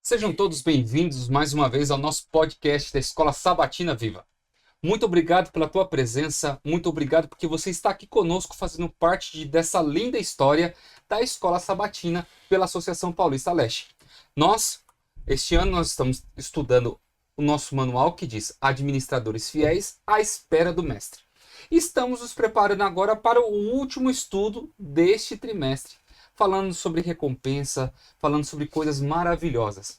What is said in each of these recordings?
Sejam todos bem-vindos mais uma vez ao nosso podcast da Escola Sabatina Viva. Muito obrigado pela tua presença, muito obrigado porque você está aqui conosco fazendo parte dessa linda história da Escola Sabatina pela Associação Paulista Leste. Este ano, nós estamos estudando o nosso manual que diz Administradores Fiéis à Espera do Mestre. Estamos nos preparando agora para o último estudo deste trimestre, falando sobre recompensa, falando sobre coisas maravilhosas.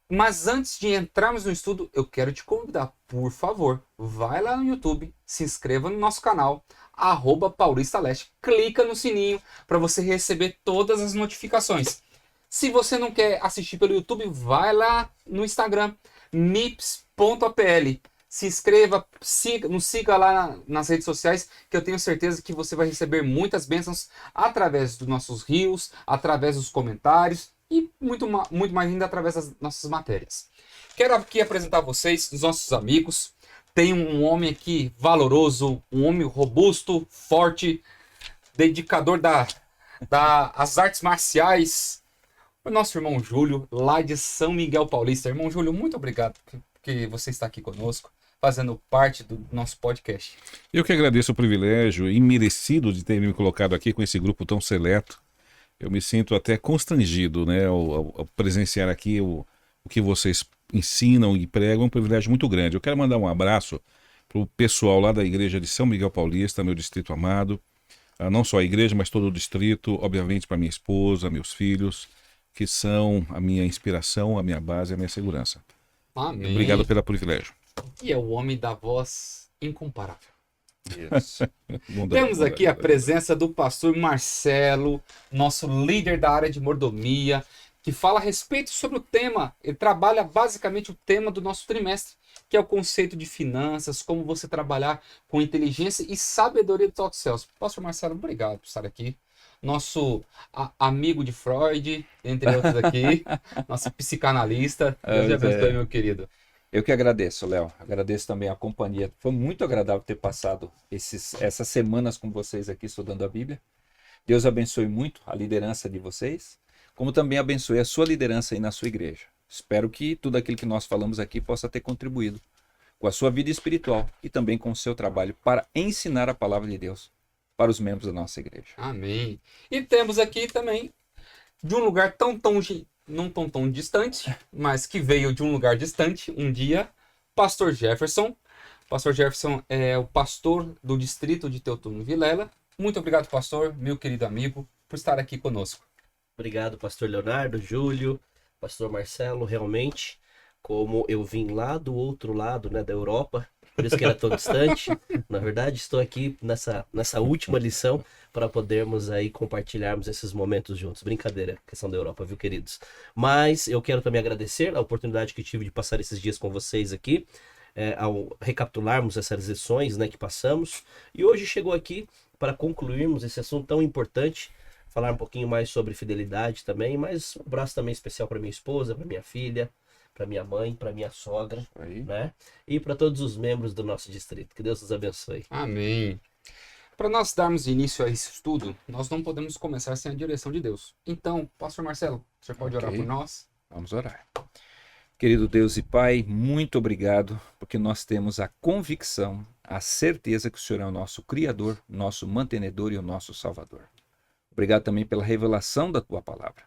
Mas antes de entrarmos no estudo, eu quero te convidar, por favor, vai lá no YouTube, se inscreva no nosso canal, @paulistaleste, clica no sininho para você receber todas as notificações. Se você não quer assistir pelo YouTube, vai lá no Instagram, mips.apl. Se inscreva, nos siga lá nas redes sociais, que eu tenho certeza que você vai receber muitas bênçãos através dos nossos reels, através dos comentários e muito mais ainda através das nossas matérias. Quero aqui apresentar a vocês os nossos amigos. Tem um homem aqui valoroso, um homem robusto, forte, dedicador das artes marciais, o nosso irmão Júlio, lá de São Miguel Paulista. Irmão Júlio, muito obrigado porque você está aqui conosco, fazendo parte do nosso podcast. Eu que agradeço o privilégio imerecido de ter me colocado aqui com esse grupo tão seleto. Eu me sinto até constrangido, né, ao presenciar aqui o que vocês ensinam e pregam, é um privilégio muito grande. Eu quero mandar um abraço para o pessoal lá da igreja de São Miguel Paulista, meu distrito amado, não só a igreja, mas todo o distrito, obviamente para minha esposa, meus filhos, que são a minha inspiração, a minha base, a minha segurança. Amém. Obrigado pelo privilégio. E é o homem da voz incomparável. Isso. Temos aqui a presença do pastor Marcelo, nosso líder da área de mordomia, que fala a respeito sobre o tema. Ele trabalha basicamente o tema do nosso trimestre, que é o conceito de finanças, como você trabalhar com inteligência e sabedoria dos altos céus. Pastor Marcelo, obrigado por estar aqui. Nosso amigo de Freud, entre outros aqui, nosso psicanalista. Deus te abençoe, meu querido. Eu que agradeço, Léo. Agradeço também a companhia. Foi muito agradável ter passado essas semanas com vocês aqui estudando a Bíblia. Deus abençoe muito a liderança de vocês, como também abençoe a sua liderança aí na sua igreja. Espero que tudo aquilo que nós falamos aqui possa ter contribuído com a sua vida espiritual e também com o seu trabalho para ensinar a palavra de Deus para os membros da nossa igreja. Amém. E temos aqui também, de um lugar não tão distante, mas que veio de um lugar distante um dia, Pastor Jefferson. Pastor Jefferson é o pastor do distrito de Teotônio Vilela. Muito obrigado, pastor, meu querido amigo, por estar aqui conosco. Obrigado, pastor Leonardo, Júlio, pastor Marcelo. Realmente, como eu vim lá do outro lado, né, da Europa, por isso que era tão distante, na verdade estou aqui nessa última lição para podermos aí compartilharmos esses momentos juntos. Brincadeira, questão da Europa, viu, queridos? Mas eu quero também agradecer a oportunidade que tive de passar esses dias com vocês aqui, ao recapitularmos essas lições, né, que passamos. E hoje chegou aqui para concluirmos esse assunto tão importante, falar um pouquinho mais sobre fidelidade também, mas um abraço também especial para minha esposa, para minha filha, para minha mãe, para minha sogra, né? E para todos os membros do nosso distrito. Que Deus nos abençoe. Amém. Para nós darmos início a esse estudo, nós não podemos começar sem a direção de Deus. Então, pastor Marcelo, você pode orar por nós? Vamos orar. Querido Deus e Pai, muito obrigado, porque nós temos a convicção, a certeza que o Senhor é o nosso Criador, nosso mantenedor e o nosso Salvador. Obrigado também pela revelação da Tua Palavra,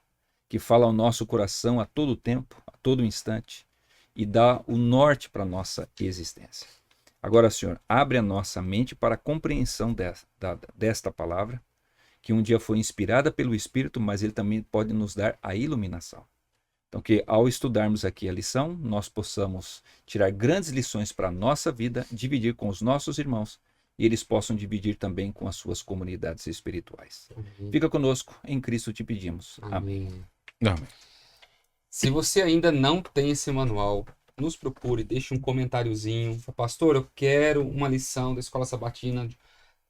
que fala ao nosso coração a todo tempo, a todo instante, e dá o norte para a nossa existência. Agora, Senhor, abre a nossa mente para a compreensão desta palavra, que um dia foi inspirada pelo Espírito, mas ele também pode nos dar a iluminação. Então, que ao estudarmos aqui a lição, nós possamos tirar grandes lições para a nossa vida, dividir com os nossos irmãos, e eles possam dividir também com as suas comunidades espirituais. Amém. Fica conosco, em Cristo te pedimos. Amém. Amém. Se você ainda não tem esse manual, nos procure, deixe um comentáriozinho. Pastor, eu quero uma lição da Escola Sabatina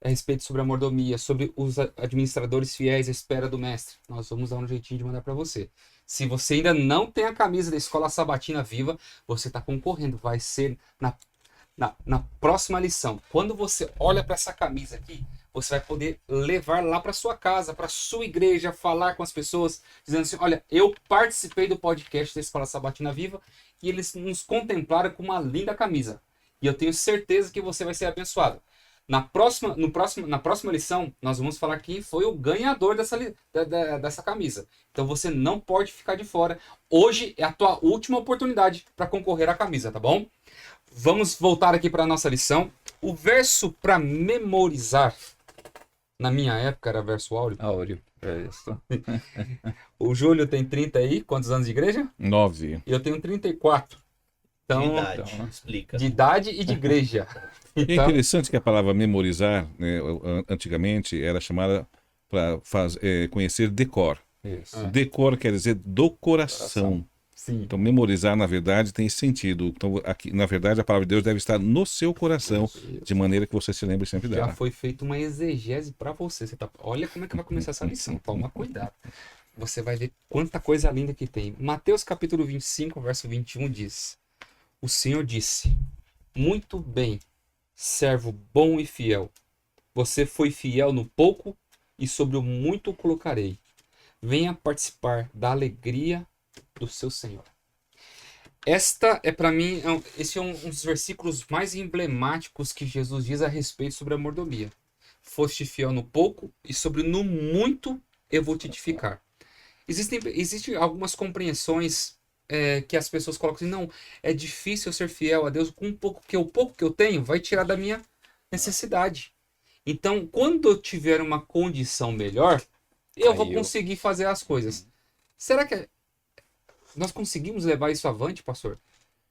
a respeito sobre a mordomia, sobre os administradores fiéis à espera do mestre. Nós vamos dar um jeitinho de mandar para você. Se você ainda não tem a camisa da Escola Sabatina Viva, você está concorrendo. Vai ser na próxima lição. Quando você olha para essa camisa aqui, você vai poder levar lá para sua casa, para sua igreja, falar com as pessoas, dizendo assim: olha, eu participei do podcast da Escola Sabatina Viva e eles nos contemplaram com uma linda camisa. E eu tenho certeza que você vai ser abençoado. Na próxima lição, nós vamos falar quem foi o ganhador dessa camisa. Então você não pode ficar de fora. Hoje é a tua última oportunidade para concorrer à camisa, tá bom? Vamos voltar aqui para a nossa lição. O verso para memorizar, na minha época era verso áureo. Áureo, é isso. O Júlio tem 30 aí, quantos anos de igreja? 9. E eu tenho 34. Então, De idade, então, explica. de idade e de igreja. É Então, interessante que a palavra memorizar, né, antigamente, era chamada para conhecer decor. Isso. Decor quer dizer do coração. sim. Então, memorizar, na verdade, tem esse sentido. Então, aqui, na verdade, a palavra de Deus deve estar no seu coração, de maneira que você se lembre sempre Já dela. foi feita uma exegese para você. Olha como é que vai começar essa lição. Toma cuidado. Você vai ver quanta coisa linda que tem. Mateus capítulo 25, verso 21 diz: o Senhor disse: muito bem, servo bom e fiel. Você foi fiel no pouco e sobre o muito o colocarei. Venha participar da alegria do seu Senhor. Esta é para mim, esse é um dos versículos mais emblemáticos que Jesus diz a respeito sobre a mordomia. Foste fiel no pouco e sobre no muito eu vou te edificar. Existem algumas compreensões que as pessoas colocam assim: não, é difícil eu ser fiel a Deus com o pouco que eu tenho vai tirar da minha necessidade. Então, quando eu tiver uma condição melhor, eu vou conseguir fazer as coisas. Será que nós conseguimos levar isso avante, pastor?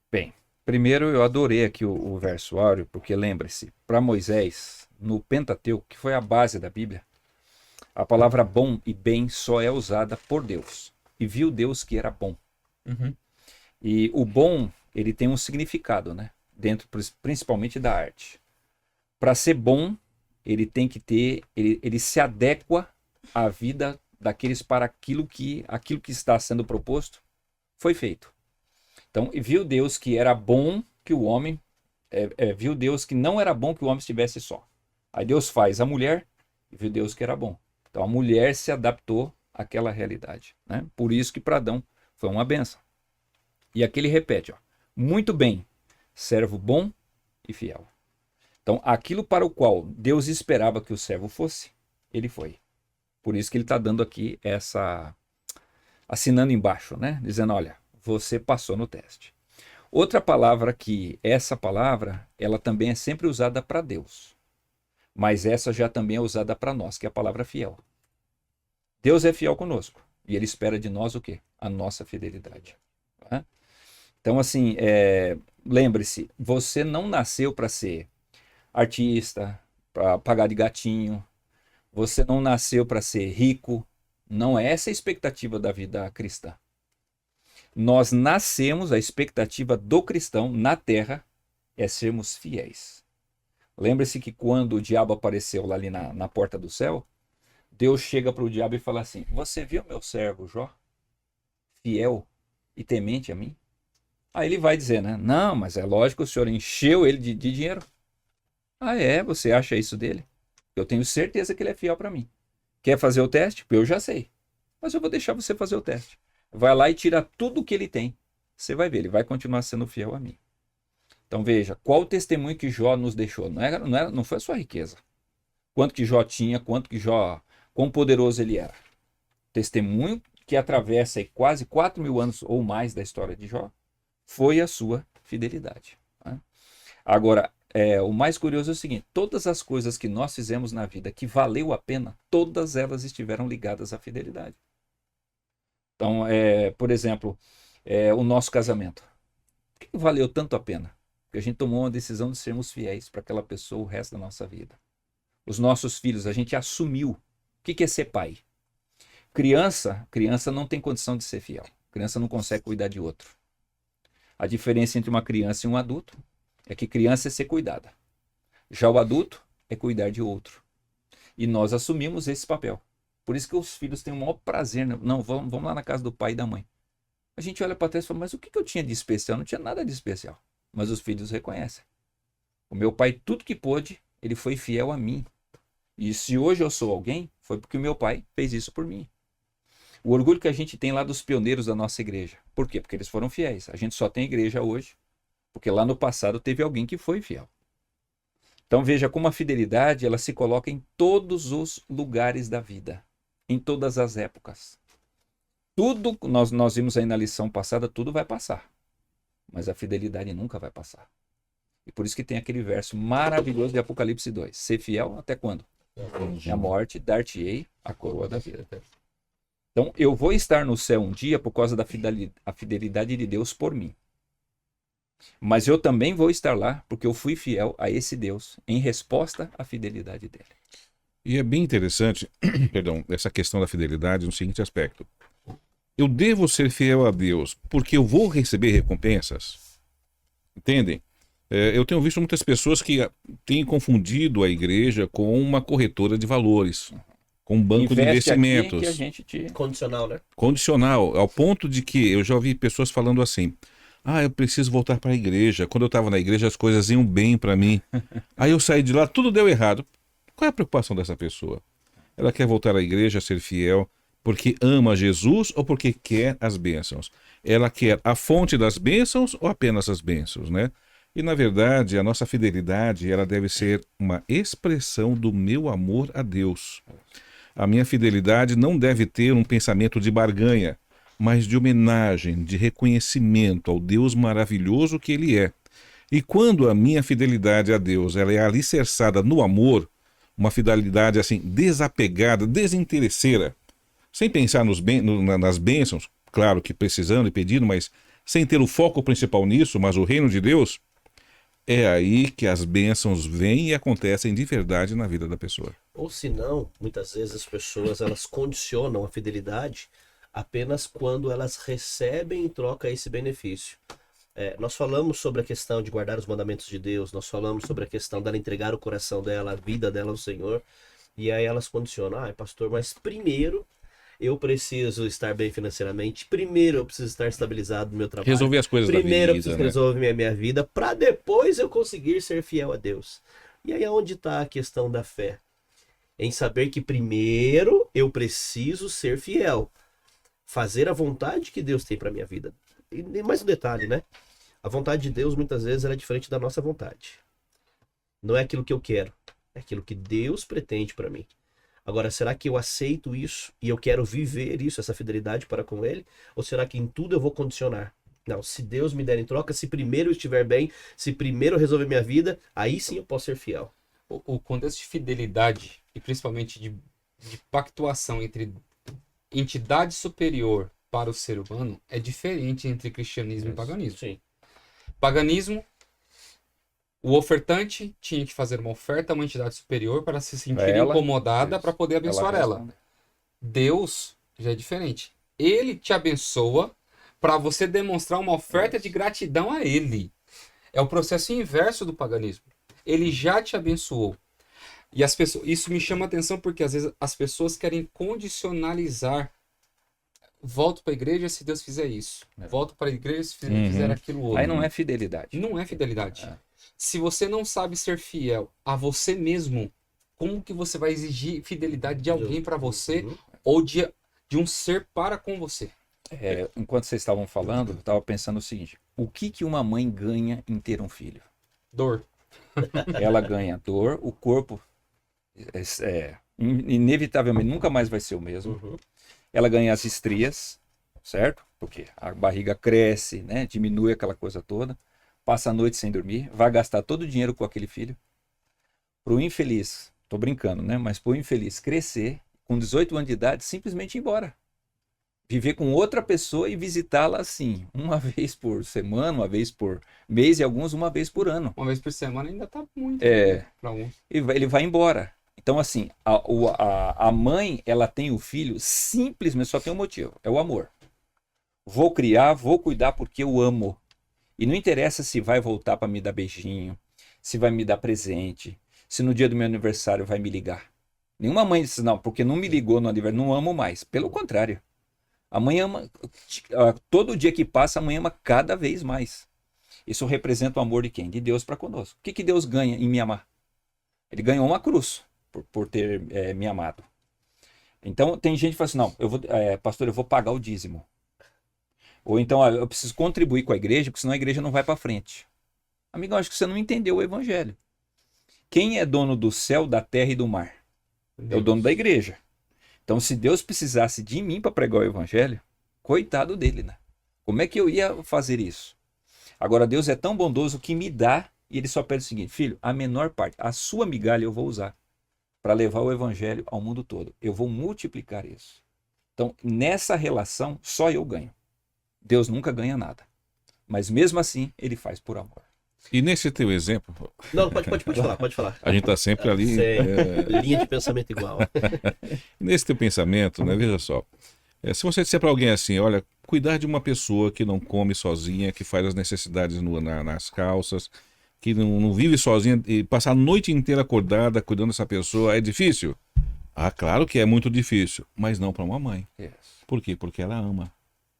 Bem, primeiro eu adorei aqui o verso áureo, porque lembre-se, para Moisés, no Pentateuco, que foi a base da Bíblia, a palavra bom e bem só é usada por Deus. E viu Deus que era bom. Uhum. E o bom, ele tem um significado, né? Dentro principalmente da arte. Para ser bom, ele tem que ter, ele se adequa à vida daqueles para aquilo que está sendo proposto foi feito. Então, e viu Deus que era bom que o homem, viu Deus que não era bom que o homem estivesse só. Aí Deus faz a mulher e viu Deus que era bom. Então a mulher se adaptou àquela realidade, né? Por isso que para Adão foi uma bênção. E aqui ele repete, ó, muito bem, servo bom e fiel. Então aquilo para o qual Deus esperava que o servo fosse, ele foi. Por isso que ele está dando aqui assinando embaixo, né? Dizendo, olha, você passou no teste. Outra palavra que, essa palavra, ela também é sempre usada para Deus. Mas essa já também é usada para nós, que é a palavra fiel. Deus é fiel conosco. E ele espera de nós o quê? A nossa fidelidade. Tá? Então, assim, lembre-se, você não nasceu para ser artista, para pagar de gatinho. Você não nasceu para ser rico. Não é essa a expectativa da vida cristã. Nós nascemos, a expectativa do cristão na terra é sermos fiéis. Lembre-se que quando o diabo apareceu lá ali na porta do céu, Deus chega para o diabo e fala assim: você viu meu servo Jó? Fiel e temente a mim? Aí ele vai dizer, né? Não, mas é lógico, o senhor encheu ele de dinheiro. Ah, você acha isso dele? Eu tenho certeza que ele é fiel para mim. Quer fazer o teste? Eu já sei. Mas eu vou deixar você fazer o teste. Vai lá e tira tudo o que ele tem. Você vai ver, ele vai continuar sendo fiel a mim. Então veja, qual o testemunho que Jó nos deixou? Não foi a sua riqueza. Quanto que Jó tinha, quão poderoso ele era. Testemunho que atravessa aí quase 4.000 anos ou mais da história de Jó foi a sua fidelidade. Né? Agora, o mais curioso é o seguinte: todas as coisas que nós fizemos na vida que valeu a pena, todas elas estiveram ligadas à fidelidade. Então, por exemplo, o nosso casamento. Por que valeu tanto a pena? Porque a gente tomou uma decisão de sermos fiéis para aquela pessoa o resto da nossa vida. Os nossos filhos, a gente assumiu. O que é ser pai? Criança não tem condição de ser fiel. Criança não consegue cuidar de outro. A diferença entre uma criança e um adulto é que criança é ser cuidada. Já o adulto é cuidar de outro. E nós assumimos esse papel. Por isso que os filhos têm o maior prazer. Né? Não, vamos lá na casa do pai e da mãe. A gente olha para trás e fala, mas o que eu tinha de especial? Não tinha nada de especial. Mas os filhos reconhecem. O meu pai, tudo que pôde, ele foi fiel a mim. E se hoje eu sou alguém, foi porque o meu pai fez isso por mim. O orgulho que a gente tem lá dos pioneiros da nossa igreja. Por quê? Porque eles foram fiéis. A gente só tem igreja hoje, porque lá no passado teve alguém que foi fiel. Então veja como a fidelidade ela se coloca em todos os lugares da vida, em todas as épocas. Tudo, nós vimos aí na lição passada, tudo vai passar. Mas a fidelidade nunca vai passar. E por isso que tem aquele verso maravilhoso de Apocalipse 2. Ser fiel até quando? A morte, dar-te-ei a coroa da vida. Então, eu vou estar no céu um dia por causa da fidelidade de Deus por mim. Mas eu também vou estar lá porque eu fui fiel a esse Deus em resposta à fidelidade dele. E é bem interessante, perdão, essa questão da fidelidade no seguinte aspecto. Eu devo ser fiel a Deus porque eu vou receber recompensas? Entendem? Eu tenho visto muitas pessoas que têm confundido a igreja com uma corretora de valores, com um banco de Investe aqui investimentos. que a gente te... Condicional, né? Condicional, ao ponto de que eu já ouvi pessoas falando assim: ah, eu preciso voltar para a igreja. Quando eu estava na igreja, as coisas iam bem para mim. Aí eu saí de lá, tudo deu errado. Qual é a preocupação dessa pessoa? Ela quer voltar à igreja, ser fiel, porque ama Jesus ou porque quer as bênçãos? Ela quer a fonte das bênçãos ou apenas as bênçãos, né? E, na verdade, a nossa fidelidade ela deve ser uma expressão do meu amor a Deus. A minha fidelidade não deve ter um pensamento de barganha, mas de homenagem, de reconhecimento ao Deus maravilhoso que Ele é. E quando a minha fidelidade a Deus ela é alicerçada no amor, uma fidelidade assim desapegada, desinteresseira, sem pensar nas bênçãos, claro que precisando e pedindo, mas sem ter o foco principal nisso, mas o reino de Deus, é aí que as bênçãos vêm e acontecem de verdade na vida da pessoa. Ou se não, muitas vezes as pessoas elas condicionam a fidelidade apenas quando elas recebem em troca esse benefício. Nós falamos sobre a questão de guardar os mandamentos de Deus, nós falamos sobre a questão dela entregar o coração dela, a vida dela ao Senhor, e aí elas condicionam: ah, pastor, mas primeiro eu preciso estar bem financeiramente, primeiro eu preciso estar estabilizado no meu trabalho, Resolver as coisas primeiro da eu vida, preciso né? resolver minha vida, para depois eu conseguir ser fiel a Deus. E aí é onde está a questão da fé? Em saber que primeiro eu preciso ser fiel, fazer a vontade que Deus tem para minha vida. E mais um detalhe, né? A vontade de Deus muitas vezes ela é diferente da nossa vontade. Não é aquilo que eu quero, é aquilo que Deus pretende para mim. Agora, será que eu aceito isso e eu quero viver isso, essa fidelidade para com Ele? Ou será que em tudo eu vou condicionar? Não, se Deus me der em troca, se primeiro eu estiver bem, se primeiro eu resolver minha vida, aí sim eu posso ser fiel. O contexto de fidelidade e principalmente de pactuação entre entidade superior para o ser humano é diferente entre cristianismo e paganismo. Sim. Paganismo, o ofertante tinha que fazer uma oferta a uma entidade superior para se sentir Ela, incomodada isso. para poder abençoar ela. responde. Deus já é diferente. Ele te abençoa para você demonstrar uma oferta de gratidão a Ele. É o processo inverso do paganismo. Ele já te abençoou. E as pessoas, isso me chama a atenção porque às vezes as pessoas querem condicionalizar. Volto para a igreja se Deus fizer isso. Volto para a igreja se fizer aquilo outro. Aí não é fidelidade. Não é fidelidade. Se você não sabe ser fiel a você mesmo, como que você vai exigir fidelidade de alguém para você ou de um ser para com você? Enquanto vocês estavam falando, eu estava pensando o seguinte: o que uma mãe ganha em ter um filho? Dor. Ela ganha dor, o corpo inevitavelmente nunca mais vai ser o mesmo. Ela ganha as estrias, certo? Porque a barriga cresce, né? Diminui aquela coisa toda. Passa a noite sem dormir, vai gastar todo o dinheiro com aquele filho. Pro infeliz, tô brincando, né? Mas pro infeliz crescer, com 18 anos de idade, simplesmente ir embora. Viver com outra pessoa e visitá-la assim, uma vez por semana, uma vez por mês e alguns uma vez por ano. Uma vez por semana ainda tá muito. Para um. Ele vai embora. Então, assim, a mãe, ela tem o filho simplesmente, só tem um motivo, é o amor. Vou criar, vou cuidar porque eu amo. E não interessa se vai voltar para me dar beijinho, se vai me dar presente, se no dia do meu aniversário vai me ligar. Nenhuma mãe diz, não, porque não me ligou no aniversário, não amo mais. Pelo contrário. A mãe ama, todo dia que passa, a mãe ama cada vez mais. Isso representa o amor de quem? De Deus para conosco. O que Deus ganha em me amar? Ele ganhou uma cruz. por ter me amado. Então, tem gente que fala assim, não, pastor, eu vou pagar o dízimo. Ou então, eu preciso contribuir com a igreja, porque senão a igreja não vai para frente. Amigo, eu acho que você não entendeu o evangelho. Quem é dono do céu, da terra e do mar? É o dono da igreja. Então, se Deus precisasse de mim para pregar o evangelho, coitado dele, né? Como é que eu ia fazer isso? Agora, Deus é tão bondoso que me dá, e ele só pede o seguinte, filho, a menor parte, a sua migalha eu vou usar para levar o evangelho ao mundo todo. Eu vou multiplicar isso. Então, nessa relação, só eu ganho. Deus nunca ganha nada. Mas mesmo assim, ele faz por amor. E nesse teu exemplo, Não, pode falar. a gente está sempre ali. Linha de pensamento igual. Nesse teu pensamento, né? Veja só. Se você disser para alguém assim, olha, cuidar de uma pessoa que não come sozinha, que faz as necessidades nas calças, que não vive sozinha e passar a noite inteira acordada cuidando dessa pessoa, é difícil? Ah, claro que é muito difícil, mas não para uma mãe. Yes. Por quê? Porque ela ama.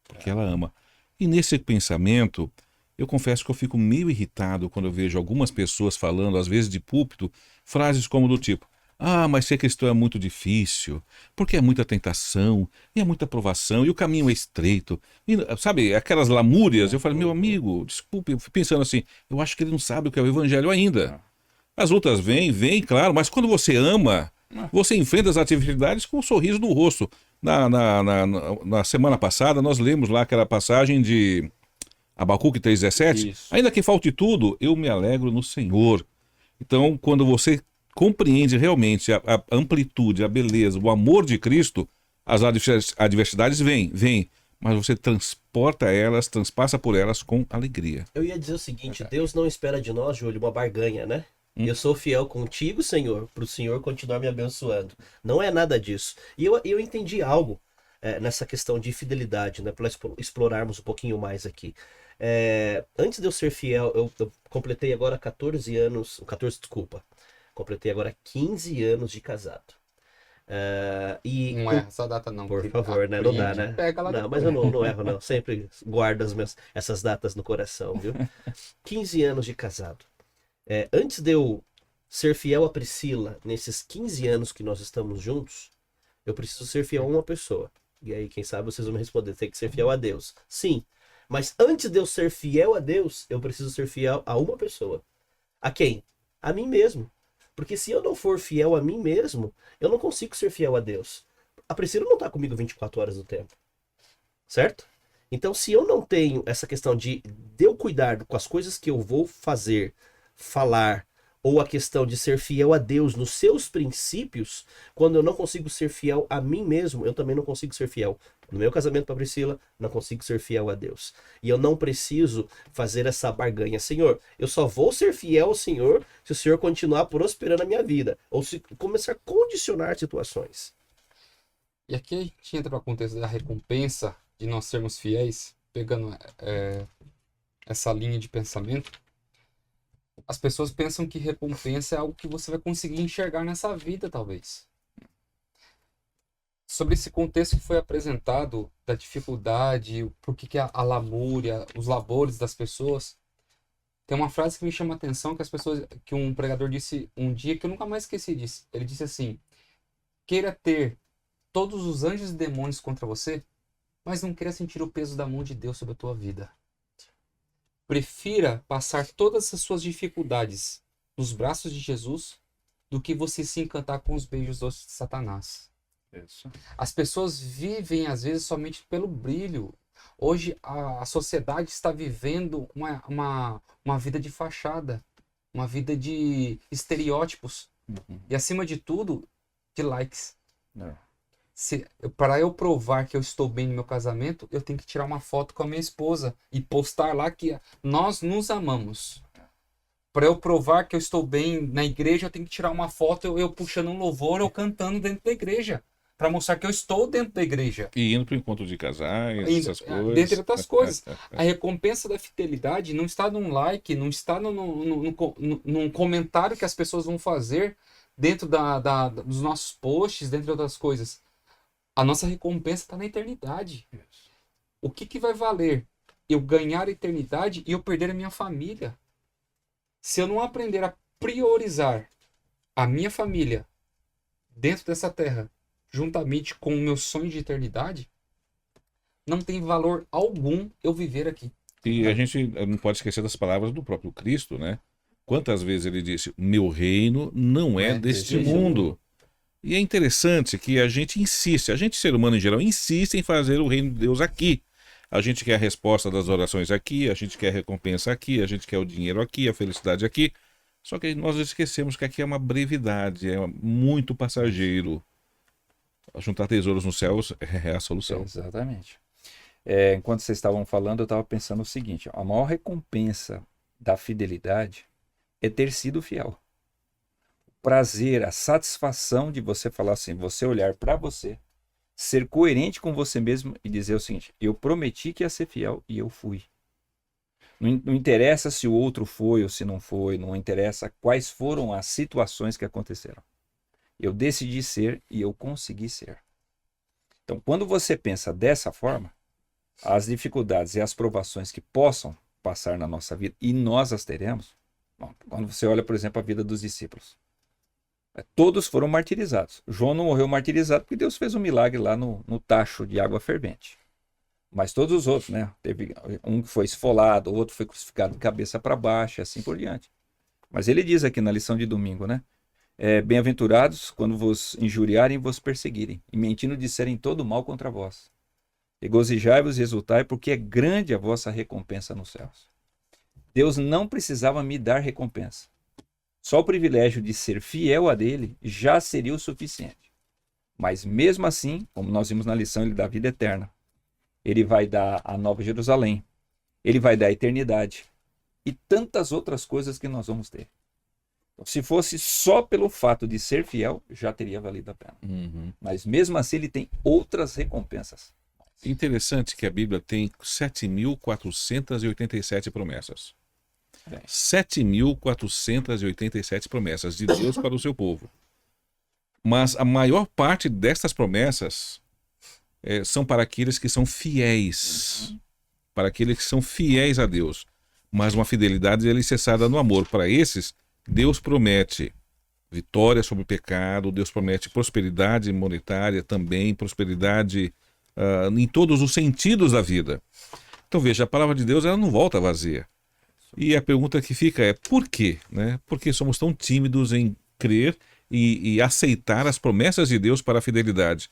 Porque ela ama. E nesse pensamento, eu confesso que eu fico meio irritado quando eu vejo algumas pessoas falando, às vezes de púlpito, frases como do tipo, ah, mas ser cristão é muito difícil, porque é muita tentação, e é muita provação, e o caminho é estreito. E, sabe, aquelas lamúrias, eu falei, meu amigo, desculpe, eu fui pensando assim, eu acho que ele não sabe o que é o evangelho ainda. As lutas vêm, claro, mas quando você ama, você enfrenta as atividades com um sorriso no rosto. Na semana passada, nós lemos lá aquela passagem de Abacuque 3,17. Ainda que falte tudo, eu me alegro no Senhor. Então, quando você compreende realmente a amplitude, a beleza, o amor de Cristo, as adversidades vêm, mas você transporta elas, transpassa por elas com alegria. Eu ia dizer o seguinte, Deus não espera de nós, Júlio, uma barganha, né? Eu sou fiel contigo, Senhor, para o Senhor continuar me abençoando. Não é nada disso. E eu entendi algo nessa questão de fidelidade, né? Para explorarmos um pouquinho mais aqui. Antes de eu ser fiel, eu completei agora 14 anos... Completei agora 15 anos de casado. Não erra essa data não. Por favor, né? Não dá, né? Pega lá não, mas eu não erro, não. Sempre guardo essas datas no coração, viu? 15 anos de casado. Antes de eu ser fiel a Priscila, nesses 15 anos que nós estamos juntos, eu preciso ser fiel a uma pessoa. E aí, quem sabe vocês vão me responder, tem que ser fiel a Deus. Sim, mas antes de eu ser fiel a Deus, eu preciso ser fiel a uma pessoa. A quem? A mim mesmo. Porque se eu não for fiel a mim mesmo, eu não consigo ser fiel a Deus. A Priscila não está comigo 24 horas do tempo. Certo? Então, se eu não tenho essa questão de eu cuidar com as coisas que eu vou fazer, falar, ou a questão de ser fiel a Deus nos seus princípios, quando eu não consigo ser fiel a mim mesmo, eu também não consigo ser fiel. No meu casamento com a Priscila, não consigo ser fiel a Deus. E eu não preciso fazer essa barganha. Senhor, eu só vou ser fiel ao Senhor se o Senhor continuar prosperando a minha vida. Ou se começar a condicionar situações. E aqui a gente entra para o contexto da recompensa de nós sermos fiéis, pegando essa linha de pensamento. As pessoas pensam que recompensa é algo que você vai conseguir enxergar nessa vida, talvez. Sobre esse contexto que foi apresentado, da dificuldade, por que a lamúria, os labores das pessoas, tem uma frase que me chama a atenção, que um pregador disse um dia, que eu nunca mais esqueci disso. Ele disse assim, queira ter todos os anjos e demônios contra você, mas não queira sentir o peso da mão de Deus sobre a tua vida. Prefira passar todas as suas dificuldades nos braços de Jesus do que você se encantar com os beijos de Satanás. Isso. As pessoas vivem, às vezes, somente pelo brilho. Hoje, a sociedade está vivendo uma vida de fachada, uma vida de estereótipos e, acima de tudo, de likes. Para eu provar que eu estou bem no meu casamento, eu tenho que tirar uma foto com a minha esposa e postar lá que nós nos amamos. Para eu provar que eu estou bem na igreja, eu tenho que tirar uma foto eu puxando um louvor ou cantando dentro da igreja. Para mostrar que eu estou dentro da igreja. E indo para o encontro de casais, essas coisas. Dentre outras coisas. A recompensa da fidelidade não está num like, não está num comentário que as pessoas vão fazer dentro dos nossos posts, dentre outras coisas. A nossa recompensa está na eternidade. O que vai valer eu ganhar a eternidade e eu perder a minha família? Se eu não aprender a priorizar a minha família dentro dessa terra, juntamente com o meu sonho de eternidade, não tem valor algum eu viver aqui. E a gente não pode esquecer das palavras do próprio Cristo, né? Quantas vezes ele disse: meu reino não é deste mundo. E é interessante que a gente insiste, a gente, ser humano em geral, insiste em fazer o reino de Deus aqui. A gente quer a resposta das orações aqui, a gente quer a recompensa aqui, a gente quer o dinheiro aqui, a felicidade aqui. Só que nós esquecemos que aqui é uma brevidade, é muito passageiro. Juntar tesouros nos céus é a solução. Exatamente. Enquanto vocês estavam falando, eu estava pensando o seguinte: a maior recompensa da fidelidade é ter sido fiel. O prazer, a satisfação de você falar assim, você olhar para você, ser coerente com você mesmo e dizer o seguinte: eu prometi que ia ser fiel e eu fui. Não interessa se o outro foi ou se não foi, não interessa quais foram as situações que aconteceram. Eu decidi ser e eu consegui ser. Então, quando você pensa dessa forma, as dificuldades e as provações que possam passar na nossa vida, e nós as teremos, quando você olha, por exemplo, a vida dos discípulos. Todos foram martirizados. João não morreu martirizado porque Deus fez um milagre lá no tacho de água fervente. Mas todos os outros, né? Teve um que foi esfolado, outro foi crucificado de cabeça para baixo, e assim por diante. Mas ele diz aqui na lição de domingo, né? Bem-aventurados quando vos injuriarem e vos perseguirem, e mentindo disserem todo mal contra vós. Regozijai-vos e exultai, porque é grande a vossa recompensa nos céus. Deus não precisava me dar recompensa. Só o privilégio de ser fiel a dele já seria o suficiente. Mas mesmo assim, como nós vimos na lição, ele dá vida eterna. Ele vai dar a Nova Jerusalém. Ele vai dar a eternidade. E tantas outras coisas que nós vamos ter. Então, se fosse só pelo fato de ser fiel, já teria valido a pena. Mas mesmo assim, ele tem outras recompensas. Interessante que a Bíblia tem 7.487 promessas. 7.487 promessas de Deus para o seu povo. Mas a maior parte destas promessas são para aqueles que são fiéis. Para aqueles que são fiéis a Deus. Mas uma fidelidade alicerçada no amor. Para esses, Deus promete vitória sobre o pecado, Deus promete prosperidade monetária também, prosperidade em todos os sentidos da vida. Então veja, a palavra de Deus ela não volta vazia. E a pergunta que fica é por quê? Né? Por que somos tão tímidos em crer e aceitar as promessas de Deus para a fidelidade?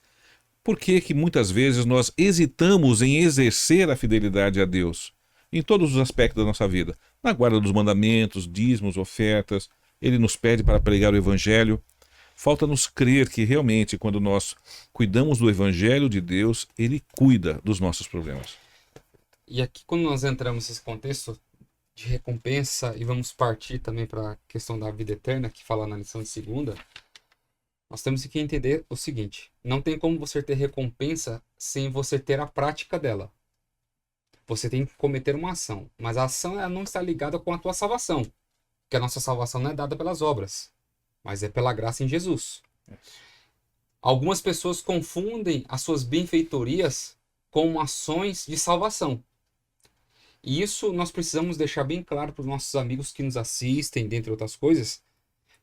Por que que muitas vezes nós hesitamos em exercer a fidelidade a Deus? Em todos os aspectos da nossa vida. Na guarda dos mandamentos, dízimos, ofertas. Ele nos pede para pregar o Evangelho. Falta-nos crer que realmente quando nós cuidamos do Evangelho de Deus, Ele cuida dos nossos problemas. E aqui quando nós entramos nesse contexto de recompensa e vamos partir também para a questão da vida eterna, que fala na lição de segunda, nós temos que entender o seguinte: não tem como você ter recompensa sem você ter a prática dela. Você tem que cometer uma ação, mas a ação ela não está ligada com a tua salvação, porque a nossa salvação não é dada pelas obras, mas é pela graça em Jesus. Algumas pessoas confundem as suas benfeitorias com ações de salvação. E isso nós precisamos deixar bem claro para os nossos amigos que nos assistem, dentre outras coisas,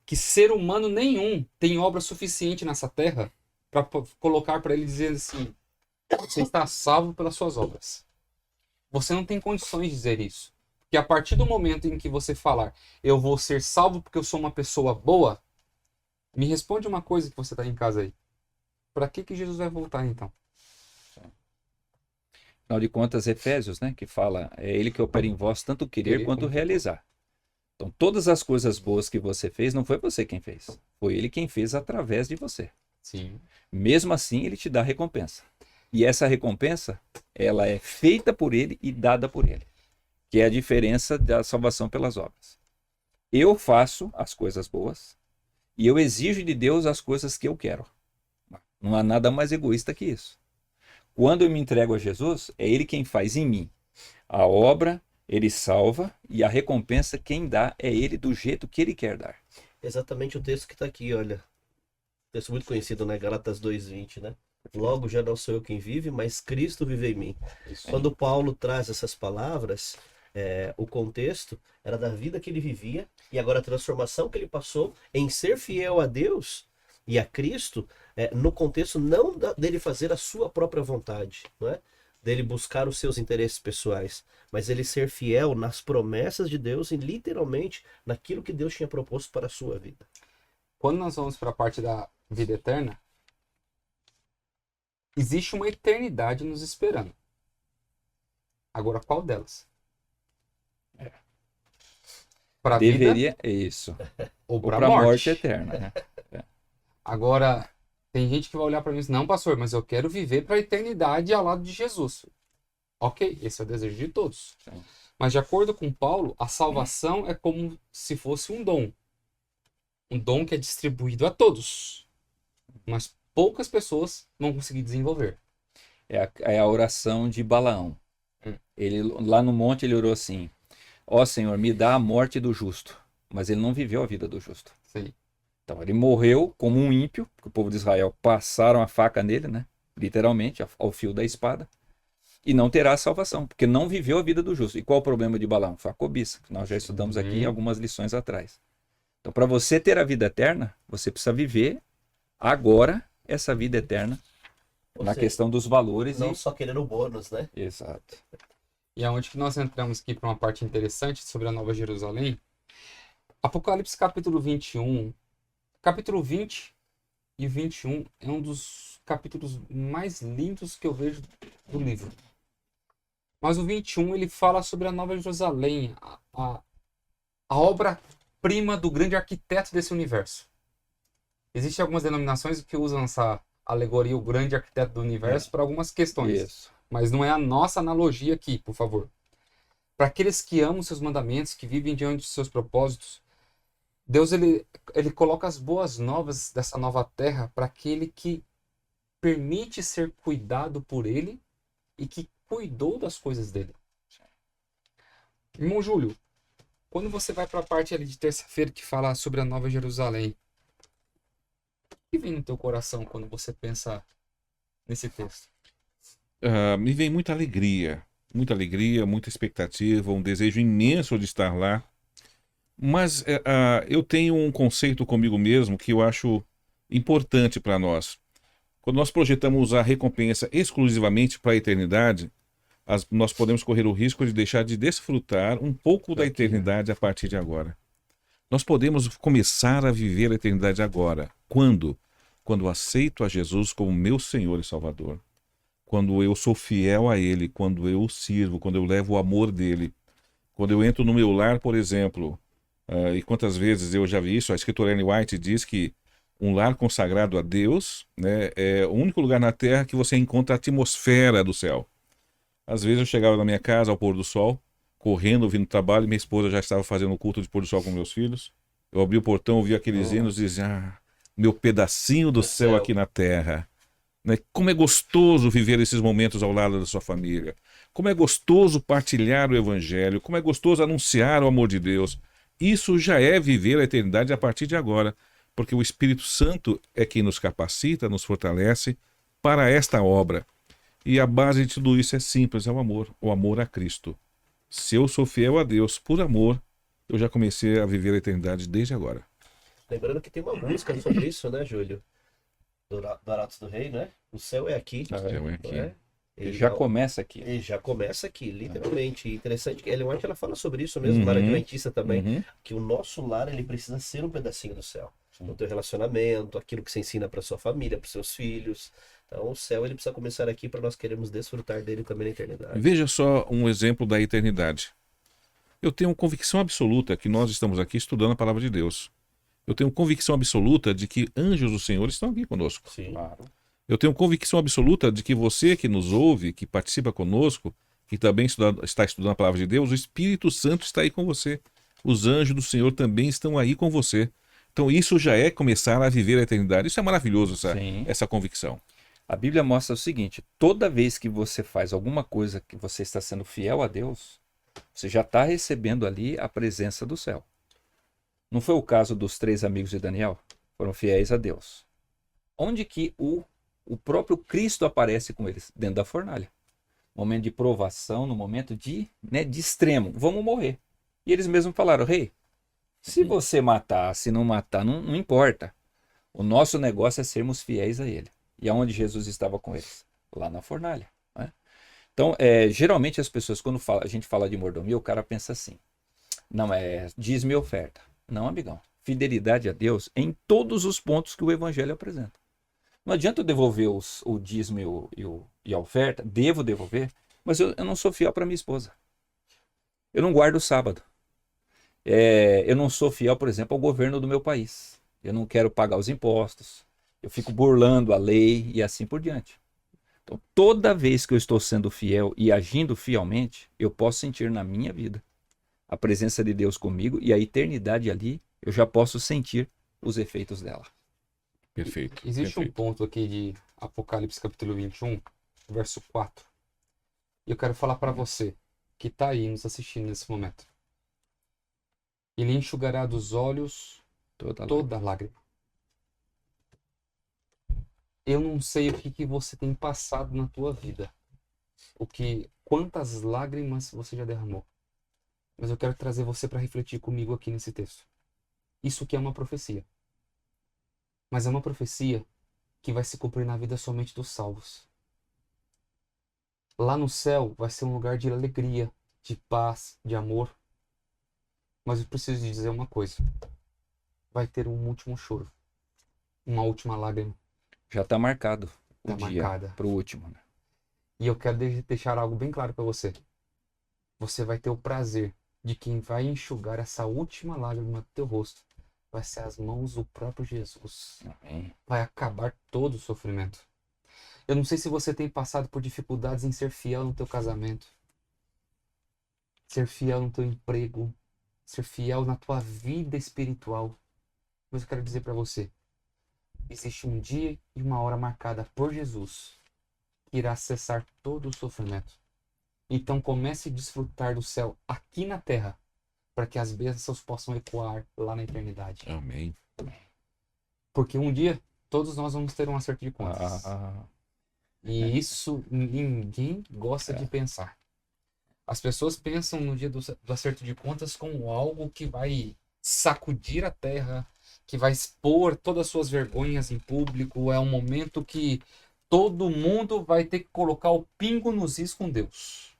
que ser humano nenhum tem obra suficiente nessa terra para colocar para ele dizer assim: você está salvo pelas suas obras. Você não tem condições de dizer isso. Porque a partir do momento em que você falar eu vou ser salvo porque eu sou uma pessoa boa, me responde uma coisa que você está em casa aí. Para que Jesus vai voltar então? Afinal de contas, Efésios, né, que fala, é ele que opera em vós tanto querer quanto realizar. Então, todas as coisas boas que você fez, não foi você quem fez. Foi ele quem fez através de você. Sim. Mesmo assim, ele te dá recompensa. E essa recompensa, ela é feita por ele e dada por ele. Que é a diferença da salvação pelas obras. Eu faço as coisas boas e eu exijo de Deus as coisas que eu quero. Não há nada mais egoísta que isso. Quando eu me entrego a Jesus, é ele quem faz em mim a obra, ele salva, e a recompensa quem dá é ele do jeito que ele quer dar. Exatamente o texto que está aqui, olha. Texto muito conhecido, né? Gálatas 2:20, né? Logo já não sou eu quem vive, mas Cristo vive em mim. Quando Paulo traz essas palavras, o contexto era da vida que ele vivia, e agora a transformação que ele passou em ser fiel a Deus e a Cristo no contexto não dele fazer a sua própria vontade, não é? Dele buscar os seus interesses pessoais, mas ele ser fiel nas promessas de Deus e literalmente naquilo que Deus tinha proposto para a sua vida. Quando nós vamos para a parte da vida eterna, existe uma eternidade nos esperando. Agora, qual delas? Para a vida Deveria, isso. ou Ou para para a a morte? morte eterna, né? Agora, tem gente que vai olhar para mim e dizer, não, pastor, mas eu quero viver para a eternidade ao lado de Jesus. Ok, esse é o desejo de todos. Sim. Mas de acordo com Paulo, a salvação é como se fosse um dom. Um dom que é distribuído a todos. Mas poucas pessoas vão conseguir desenvolver. É a oração de Balaão. Hum. Ele, lá no monte ele orou assim, ó Senhor, me dá a morte do justo. Mas ele não viveu a vida do justo. Sim. Então ele morreu como um ímpio, porque o povo de Israel passaram a faca nele, né? Literalmente, ao fio da espada. E não terá salvação, porque não viveu a vida do justo. E qual o problema de Balaão? Foi a cobiça, que nós já estudamos aqui em algumas lições atrás. Então, para você ter a vida eterna, você precisa viver agora essa vida eterna Ou na seja, questão dos valores. não só querendo o bônus, né? Exato. E aonde que nós entramos aqui para uma parte interessante sobre a Nova Jerusalém. Apocalipse capítulo 21. Capítulo 20 e 21 é um dos capítulos mais lindos que eu vejo do livro. Mas o 21 ele fala sobre a Nova Jerusalém, a obra-prima do grande arquiteto desse universo. Existem algumas denominações que usam essa alegoria, o grande arquiteto do universo, para algumas questões. Isso. Mas não é a nossa analogia aqui, por favor. Para aqueles que amam seus mandamentos, que vivem diante de seus propósitos, Deus ele coloca as boas novas dessa nova terra para aquele que permite ser cuidado por ele e que cuidou das coisas dele. Irmão Júlio, quando você vai para a parte ali de terça-feira que fala sobre a Nova Jerusalém, o que vem no teu coração quando você pensa nesse texto? Me vem muita alegria, muita expectativa, um desejo imenso de estar lá. Mas eu tenho um conceito comigo mesmo que eu acho importante para nós. Quando nós projetamos a recompensa exclusivamente para a eternidade, nós podemos correr o risco de deixar de desfrutar um pouco da eternidade a partir de agora. Nós podemos começar a viver a eternidade agora. Quando? Quando aceito a Jesus como meu Senhor e Salvador. Quando eu sou fiel a Ele, quando eu o sirvo, quando eu levo o amor dEle. Quando eu entro no meu lar, por exemplo, e quantas vezes eu já vi isso, a escritora Ellen White diz que um lar consagrado a Deus, né, é o único lugar na terra que você encontra a atmosfera do céu. Às vezes eu chegava na minha casa ao pôr do sol, correndo, vindo do trabalho, e minha esposa já estava fazendo o culto de pôr do sol com meus filhos. Eu abri o portão, ouvi aqueles hinos e dizia, meu pedacinho do céu aqui na terra. Né? Como é gostoso viver esses momentos ao lado da sua família. Como é gostoso partilhar o evangelho. Como é gostoso anunciar o amor de Deus. Isso já é viver a eternidade a partir de agora. Porque o Espírito Santo é quem nos capacita, nos fortalece para esta obra. E a base de tudo isso é simples, é o amor a Cristo. Se eu sou fiel a Deus por amor, eu já comecei a viver a eternidade desde agora. Lembrando que tem uma música sobre isso, né, Júlio? Do Aratos do Rei, né? O céu é aqui. O céu é aqui. Né? E já começa aqui. E já começa aqui, literalmente. E interessante que Ellen White ela fala sobre isso mesmo, Lar Adventista também, que o nosso lar ele precisa ser um pedacinho do céu. O teu relacionamento, aquilo que você ensina para sua família, para seus filhos. Então o céu ele precisa começar aqui para nós queremos desfrutar dele também na eternidade. Veja só um exemplo da eternidade. Eu tenho convicção absoluta que nós estamos aqui estudando a palavra de Deus. Eu tenho convicção absoluta de que anjos do Senhor estão aqui conosco. Sim. Claro. Eu tenho convicção absoluta de que você que nos ouve, que participa conosco, que também está estudando a palavra de Deus, o Espírito Santo está aí com você. Os anjos do Senhor também estão aí com você. Então isso já é começar a viver a eternidade. Isso é maravilhoso, essa convicção. A Bíblia mostra o seguinte, toda vez que você faz alguma coisa que você está sendo fiel a Deus, você já está recebendo ali a presença do céu. Não foi o caso dos 3 amigos de Daniel? Foram fiéis a Deus. Onde que o próprio Cristo aparece com eles? Dentro da fornalha. Momento de provação, no momento de extremo. Vamos morrer. E eles mesmos falaram, rei, se você matar, se não matar, não importa. O nosso negócio é sermos fiéis a Ele. E aonde Jesus estava com eles? Lá na fornalha. Né? Então, geralmente as pessoas, quando a gente fala de mordomia, o cara pensa assim, não, dízimo e oferta. Não, amigão. Fidelidade a Deus em todos os pontos que o Evangelho apresenta. Não adianta eu devolver o dízimo e a oferta, devo devolver, mas eu não sou fiel para minha esposa. Eu não guardo o sábado. Eu não sou fiel, por exemplo, ao governo do meu país. Eu não quero pagar os impostos. Eu fico burlando a lei e assim por diante. Então, toda vez que eu estou sendo fiel e agindo fielmente, eu posso sentir na minha vida a presença de Deus comigo e a eternidade ali, eu já posso sentir os efeitos dela. Perfeito. Existe um perfeito. ponto aqui de Apocalipse capítulo 21, verso 4. E eu quero falar para você que está aí nos assistindo nesse momento. Ele enxugará dos olhos toda lágrima. Eu não sei o que você tem passado na tua vida. Quantas lágrimas você já derramou. Mas eu quero trazer você para refletir comigo aqui nesse texto. Isso que é uma profecia. Mas é uma profecia que vai se cumprir na vida somente dos salvos. Lá no céu vai ser um lugar de alegria, de paz, de amor. Mas eu preciso dizer uma coisa. Vai ter um último choro. Uma última lágrima. Já está marcado o Tá dia marcada. para o último. Né? E eu quero deixar algo bem claro para você. Você vai ter o prazer de quem vai enxugar essa última lágrima do teu rosto. Vai ser as mãos do próprio Jesus. Amém. Vai acabar todo o sofrimento. Eu não sei se você tem passado por dificuldades em ser fiel no teu casamento. Ser fiel no teu emprego. Ser fiel na tua vida espiritual. Mas eu quero dizer para você. Existe um dia e uma hora marcada por Jesus que irá cessar todo o sofrimento. Então comece a desfrutar do céu aqui na terra, para que as bênçãos possam ecoar lá na eternidade. Amém. Porque um dia todos nós vamos ter um acerto de contas. E isso ninguém gosta de pensar. As pessoas pensam no dia do acerto de contas como algo que vai sacudir a terra, que vai expor todas as suas vergonhas em público. É um momento que todo mundo vai ter que colocar o pingo nos is com Deus.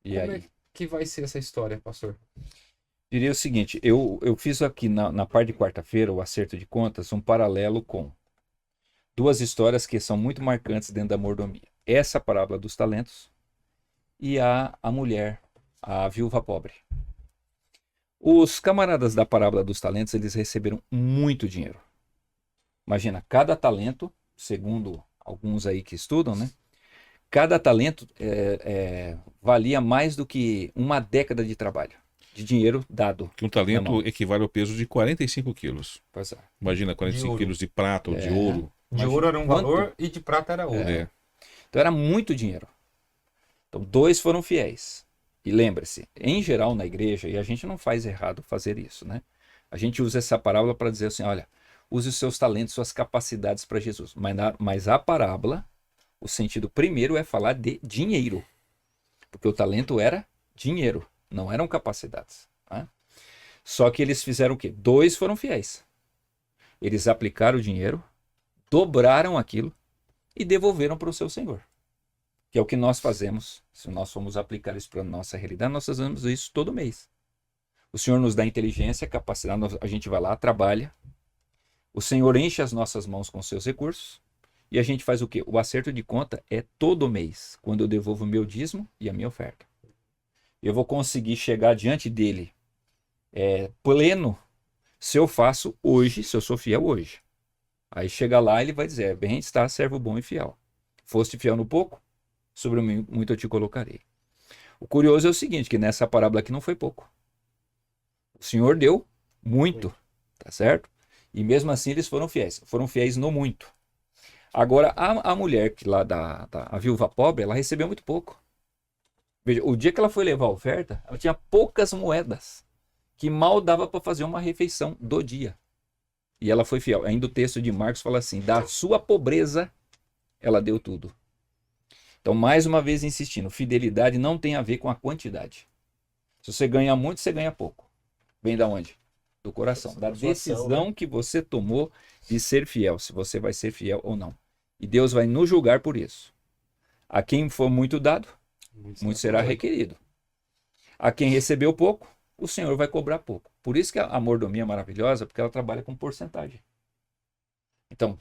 E Como aí? é que vai ser essa história, pastor? Diria o seguinte, eu fiz aqui na parte de quarta-feira, o acerto de contas, um paralelo com duas histórias que são muito marcantes dentro da mordomia. Essa parábola dos talentos e a mulher, a viúva pobre. Os camaradas da parábola dos talentos, eles receberam muito dinheiro. Imagina, cada talento, segundo alguns aí que estudam, né? Cada talento valia mais do que uma década de trabalho, de dinheiro dado. Que um talento Não. equivale ao peso de 45 quilos. Pois é. Imagina, 45 ouro. quilos de prata ou de ouro. De Imagina ouro era um quanto- valor e de prata era ouro. É. Então era muito dinheiro. Então 2 foram fiéis. E lembre-se, em geral na igreja, e a gente não faz errado fazer isso, né? A gente usa essa parábola para dizer assim, olha, use os seus talentos, suas capacidades para Jesus. Mas a parábola, o sentido primeiro é falar de dinheiro. Porque o talento era dinheiro, não eram capacidades. Né? Só que eles fizeram o quê? 2 foram fiéis. Eles aplicaram o dinheiro, dobraram aquilo e devolveram para o seu senhor. Que é o que nós fazemos. Se nós formos aplicar isso para a nossa realidade, nós fazemos isso todo mês. O Senhor nos dá inteligência, capacidade, a gente vai lá, trabalha. O Senhor enche as nossas mãos com seus recursos. E a gente faz o quê? O acerto de conta é todo mês, quando eu devolvo o meu dízimo e a minha oferta. Eu vou conseguir chegar diante dele pleno se eu faço hoje, se eu sou fiel hoje. Aí chega lá, ele vai dizer, bem está, servo bom e fiel. Foste fiel no pouco, sobre o muito eu te colocarei. O curioso é o seguinte, que nessa parábola aqui não foi pouco. O Senhor deu muito, tá certo? E mesmo assim eles foram fiéis no muito. Agora, a mulher que lá a viúva pobre, ela recebeu muito pouco. Veja, o dia que ela foi levar a oferta, ela tinha poucas moedas, que mal dava para fazer uma refeição do dia. E ela foi fiel. Ainda o texto de Marcos fala assim, da sua pobreza, ela deu tudo. Então, mais uma vez insistindo, fidelidade não tem a ver com a quantidade. Se você ganha muito, você ganha pouco. Vem da onde? do coração, da Da sua ação, decisão que você tomou de ser fiel, se você vai ser fiel ou não. E Deus vai nos julgar por isso. A quem for muito dado, muito será requerido. A quem recebeu pouco, o Senhor vai cobrar pouco. Por isso que a mordomia é maravilhosa, porque ela trabalha com porcentagem. Então,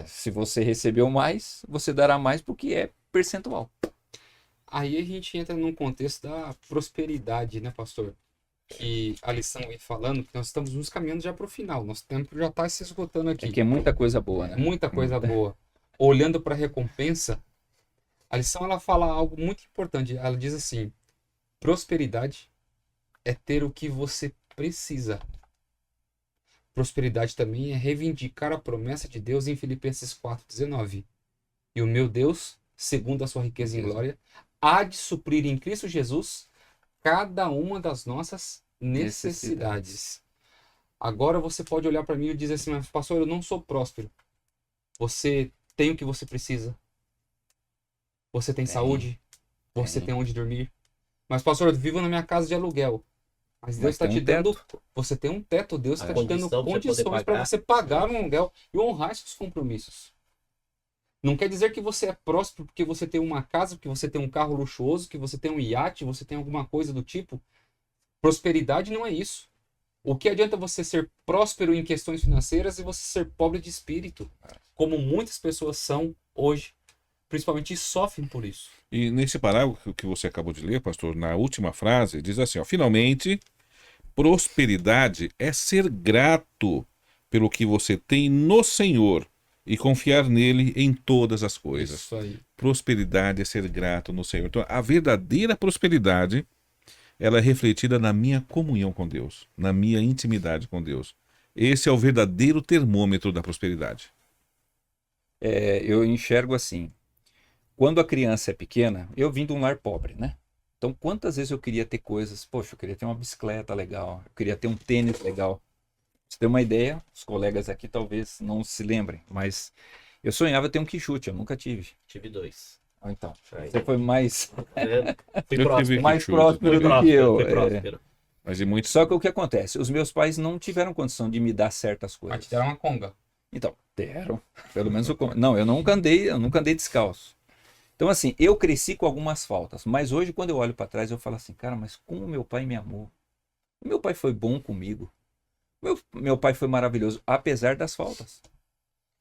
se você recebeu mais, você dará mais porque é percentual. Aí a gente entra num contexto da prosperidade, né, pastor? Que a lição vem falando que nós estamos nos caminhando já para o final. Nosso tempo já está se esgotando aqui. É que é muita coisa boa, né? Muita coisa boa. Olhando para a recompensa, a lição ela fala algo muito importante. Ela diz assim: prosperidade é ter o que você precisa. Prosperidade também é reivindicar a promessa de Deus em Filipenses 4,19. E o meu Deus, segundo a sua riqueza em glória, há de suprir em Cristo Jesus cada uma das nossas necessidades. Agora você pode olhar para mim e dizer assim: mas pastor, eu não sou próspero. Você tem o que você precisa. Você tem saúde. Você tem onde dormir. Mas pastor, eu vivo na minha casa de aluguel. Mas Deus está te dando. Você tem um teto. Deus está te dando condições para você pagar um aluguel e honrar seus compromissos. Não quer dizer que você é próspero porque você tem uma casa, porque você tem um carro luxuoso, que você tem um iate, você tem alguma coisa do tipo. Prosperidade não é isso. O que adianta você ser próspero em questões financeiras e você ser pobre de espírito? Como muitas pessoas são hoje, principalmente sofrem por isso. E nesse parágrafo que você acabou de ler, pastor, na última frase, diz assim, ó, finalmente, prosperidade é ser grato pelo que você tem no Senhor e confiar nele em todas as coisas. Isso aí. Prosperidade é ser grato no Senhor. Então, a verdadeira prosperidade, ela é refletida na minha comunhão com Deus, na minha intimidade com Deus. Esse é o verdadeiro termômetro da prosperidade. Eu enxergo assim, quando a criança é pequena, eu vim de um lar pobre, né? Então, quantas vezes eu queria ter coisas, poxa, eu queria ter uma bicicleta legal, eu queria ter um tênis legal. Pra você ter uma ideia, os colegas aqui talvez não se lembrem, mas eu sonhava ter um quichute, eu nunca tive. Tive 2. Então, Aí. você foi mais, Fui Eu próximo. tive mais quichute. próspero do que eu. Fui próspero. Mas de muito... Só que o que acontece? Os meus pais não tiveram condição de me dar certas Mas coisas. te deram uma conga. Então, deram. Pelo menos não, eu nunca andei descalço. Então, assim, eu cresci com algumas faltas, mas hoje, quando eu olho para trás, eu falo assim, cara, mas como meu pai me amou. Meu pai foi bom comigo. Meu pai foi maravilhoso, apesar das faltas.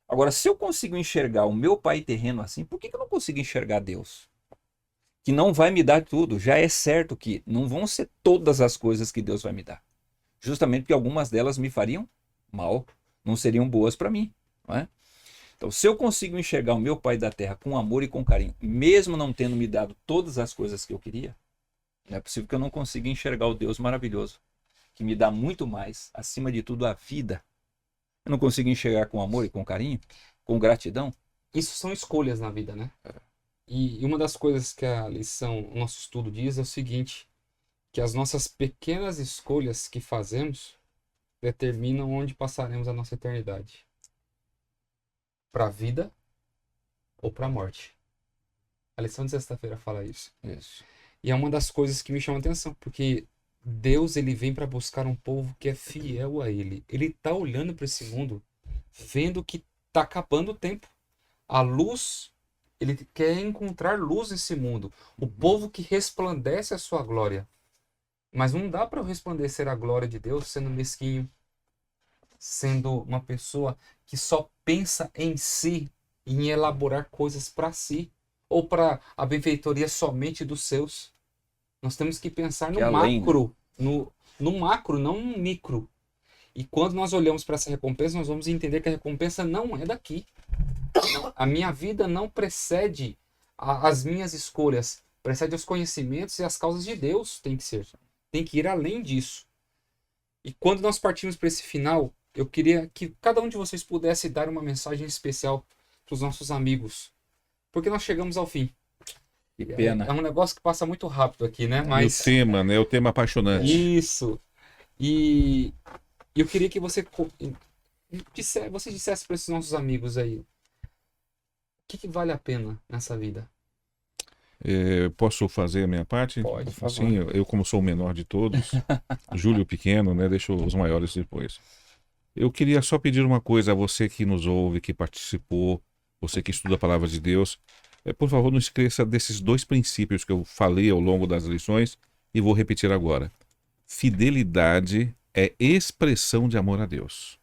Agora, se eu consigo enxergar o meu pai terreno assim, por que eu não consigo enxergar Deus? Que não vai me dar tudo. Já é certo que não vão ser todas as coisas que Deus vai me dar. Justamente porque algumas delas me fariam mal, não seriam boas para mim, não é? Então, se eu consigo enxergar o meu pai da terra com amor e com carinho, mesmo não tendo me dado todas as coisas que eu queria, não é possível que eu não consiga enxergar o Deus maravilhoso, que me dá muito mais, acima de tudo, a vida. Eu não consigo enxergar com amor e com carinho, com gratidão. Isso são escolhas na vida, né? E uma das coisas que a lição, o nosso estudo diz é o seguinte, que as nossas pequenas escolhas que fazemos determinam onde passaremos a nossa eternidade. Para a vida ou para a morte. A lição de sexta-feira fala isso. Isso. E é uma das coisas que me chama a atenção, porque Deus ele vem para buscar um povo que é fiel a ele. Ele está olhando para esse mundo, vendo que está acabando o tempo. A luz, ele quer encontrar luz nesse mundo. O povo que resplandece a sua glória. Mas não dá para eu resplandecer a glória de Deus sendo mesquinho, sendo uma pessoa que só pensa em si, em elaborar coisas para si, ou para a benfeitoria somente dos seus. Nós temos que pensar no além, macro, no macro, não no micro. E quando nós olhamos para essa recompensa, nós vamos entender que a recompensa não é daqui. A minha vida não precede as minhas escolhas, precede os conhecimentos e as causas de Deus, tem que ser. Tem que ir além disso. E quando nós partimos para esse final, eu queria que cada um de vocês pudesse dar uma mensagem especial para os nossos amigos. Porque nós chegamos ao fim. Que pena. É um negócio que passa muito rápido aqui, né? Mas O tema, né? O tema apaixonante. isso. E eu queria que você dissesse para esses nossos amigos aí, o que vale a pena nessa vida? Posso fazer a minha parte? Pode, por favor. Sim, eu como sou o menor de todos, Júlio pequeno, né? Deixo os maiores depois. Eu queria só pedir uma coisa a você que nos ouve, que participou, você que estuda a palavra de Deus. Por favor, não esqueça desses 2 princípios que eu falei ao longo das lições e vou repetir agora. Fidelidade é expressão de amor a Deus.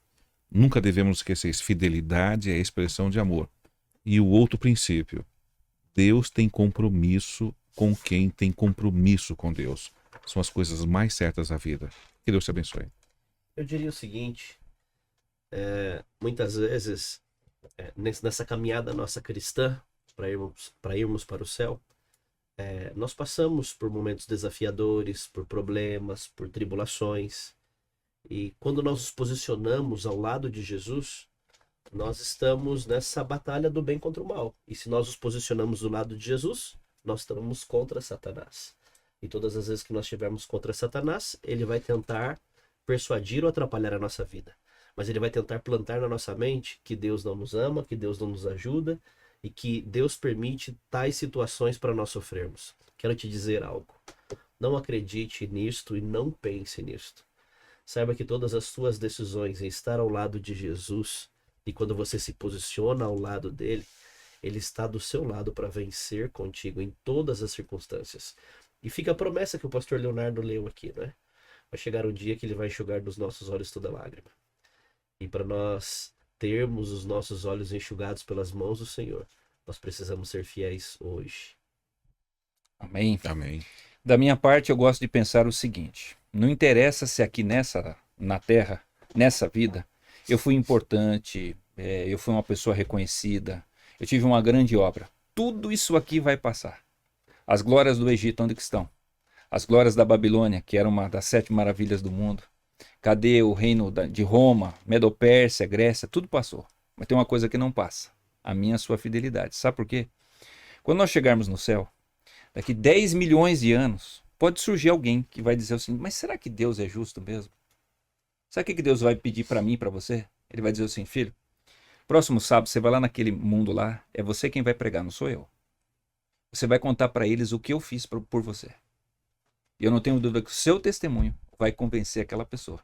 Nunca devemos esquecer isso. Fidelidade é expressão de amor. E o outro princípio, Deus tem compromisso com quem tem compromisso com Deus. São as coisas mais certas da vida. Que Deus te abençoe. Eu diria o seguinte, muitas vezes, nessa caminhada nossa cristã, para irmos para o céu, nós passamos por momentos desafiadores, por problemas, por tribulações. E quando nós nos posicionamos ao lado de Jesus, nós estamos nessa batalha do bem contra o mal. E se nós nos posicionamos do lado de Jesus, nós estamos contra Satanás. E todas as vezes que nós estivermos contra Satanás, ele vai tentar persuadir ou atrapalhar a nossa vida. Mas ele vai tentar plantar na nossa mente que Deus não nos ama, que Deus não nos ajuda e que Deus permite tais situações para nós sofrermos. Quero te dizer algo. Não acredite nisto e não pense nisto. Saiba que todas as suas decisões em estar ao lado de Jesus, e quando você se posiciona ao lado dele, ele está do seu lado para vencer contigo em todas as circunstâncias. E fica a promessa que o pastor Leonardo leu aqui, né? Vai chegar um dia que ele vai enxugar dos nossos olhos toda lágrima. E para nós termos os nossos olhos enxugados pelas mãos do Senhor, nós precisamos ser fiéis hoje. Amém. Amém. Da minha parte, eu gosto de pensar o seguinte: não interessa se aqui na Terra, nessa vida, eu fui importante, eu fui uma pessoa reconhecida, eu tive uma grande obra. Tudo isso aqui vai passar. As glórias do Egito, onde que estão? As glórias da Babilônia, que era uma das 7 maravilhas do mundo. Cadê o reino de Roma, Medopérsia, Grécia? Tudo passou. Mas tem uma coisa que não passa: a minha e a sua fidelidade. Sabe por quê? Quando nós chegarmos no céu, daqui 10 milhões de anos, pode surgir alguém que vai dizer assim: mas será que Deus é justo mesmo? Sabe o que Deus vai pedir para mim e para você? Ele vai dizer assim: filho, próximo sábado você vai lá naquele mundo lá, é você quem vai pregar, não sou eu. Você vai contar para eles o que eu fiz por você. E eu não tenho dúvida que o seu testemunho vai convencer aquela pessoa.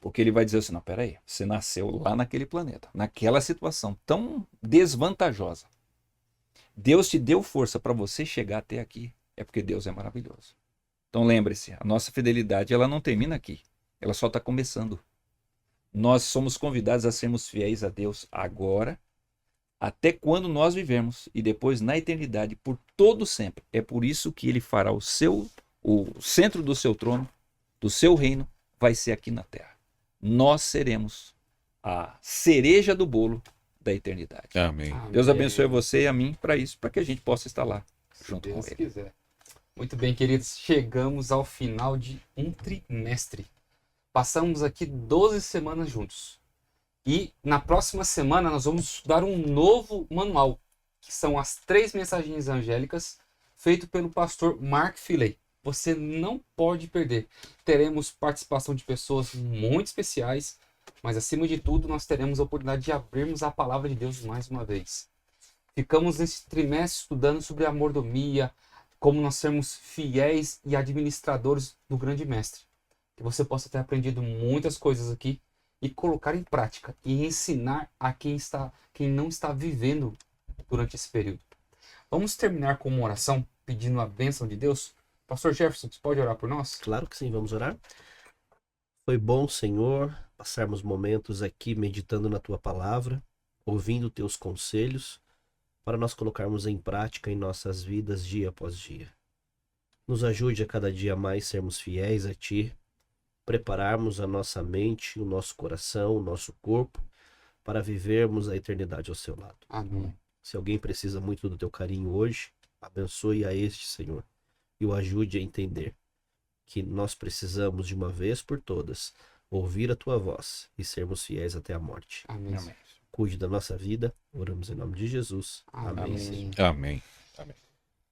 Porque ele vai dizer assim: não, peraí, você nasceu lá naquele planeta, naquela situação tão desvantajosa. Deus te deu força para você chegar até aqui, é porque Deus é maravilhoso. Então lembre-se, a nossa fidelidade ela não termina aqui, ela só está começando. Nós somos convidados a sermos fiéis a Deus agora, até quando nós vivemos, e depois na eternidade, por todo sempre. É por isso que ele fará o centro do seu trono, do seu reino, vai ser aqui na terra. Nós seremos a cereja do bolo da eternidade. Amém. Deus abençoe você e a mim para isso, para que a gente possa estar lá Se junto Deus com ele. quiser. Muito bem, queridos. Chegamos ao final de um trimestre. Passamos aqui 12 semanas juntos. E na próxima semana nós vamos estudar um novo manual, que são as 3 mensagens angélicas, feito pelo pastor Mark Filey. Você não pode perder. Teremos participação de pessoas muito especiais, mas acima de tudo nós teremos a oportunidade de abrirmos a palavra de Deus mais uma vez. Ficamos nesse trimestre estudando sobre a mordomia, como nós sermos fiéis e administradores do grande mestre. Que você possa ter aprendido muitas coisas aqui e colocar em prática e ensinar a quem não está vivendo durante esse período. Vamos terminar com uma oração pedindo a bênção de Deus. Pastor Jefferson, você pode orar por nós? Claro que sim, vamos orar. Foi bom, Senhor, passarmos momentos aqui meditando na Tua palavra, ouvindo Teus conselhos, para nós colocarmos em prática em nossas vidas dia após dia. Nos ajude a cada dia mais sermos fiéis a Ti, prepararmos a nossa mente, o nosso coração, o nosso corpo, para vivermos a eternidade ao Seu lado. Amém. Se alguém precisa muito do Teu carinho hoje, abençoe a este, Senhor, e o ajude a entender que nós precisamos de uma vez por todas ouvir a Tua voz e sermos fiéis até a morte. Amém. Amém. Cuide da nossa vida, oramos em nome de Jesus. Amém. Amém. Amém.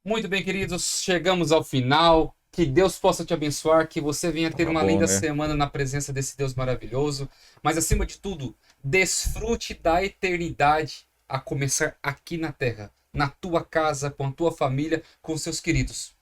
Muito bem, queridos, chegamos ao final. Que Deus possa te abençoar, que você venha ter uma bom, linda né? semana na presença desse Deus maravilhoso. Mas acima de tudo, desfrute da eternidade a começar aqui na Terra, na tua casa, com a tua família, com seus queridos.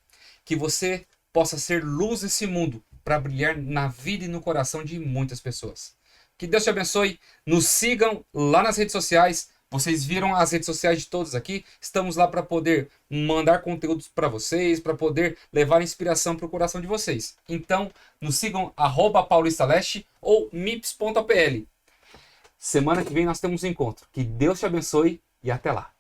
Que você possa ser luz nesse mundo para brilhar na vida e no coração de muitas pessoas. Que Deus te abençoe. Nos sigam lá nas redes sociais. Vocês viram as redes sociais de todos aqui? Estamos lá para poder mandar conteúdos para vocês, para poder levar inspiração para o coração de vocês. Então, nos sigam @paulistaleste ou mips.apl. Semana que vem nós temos um encontro. Que Deus te abençoe e até lá.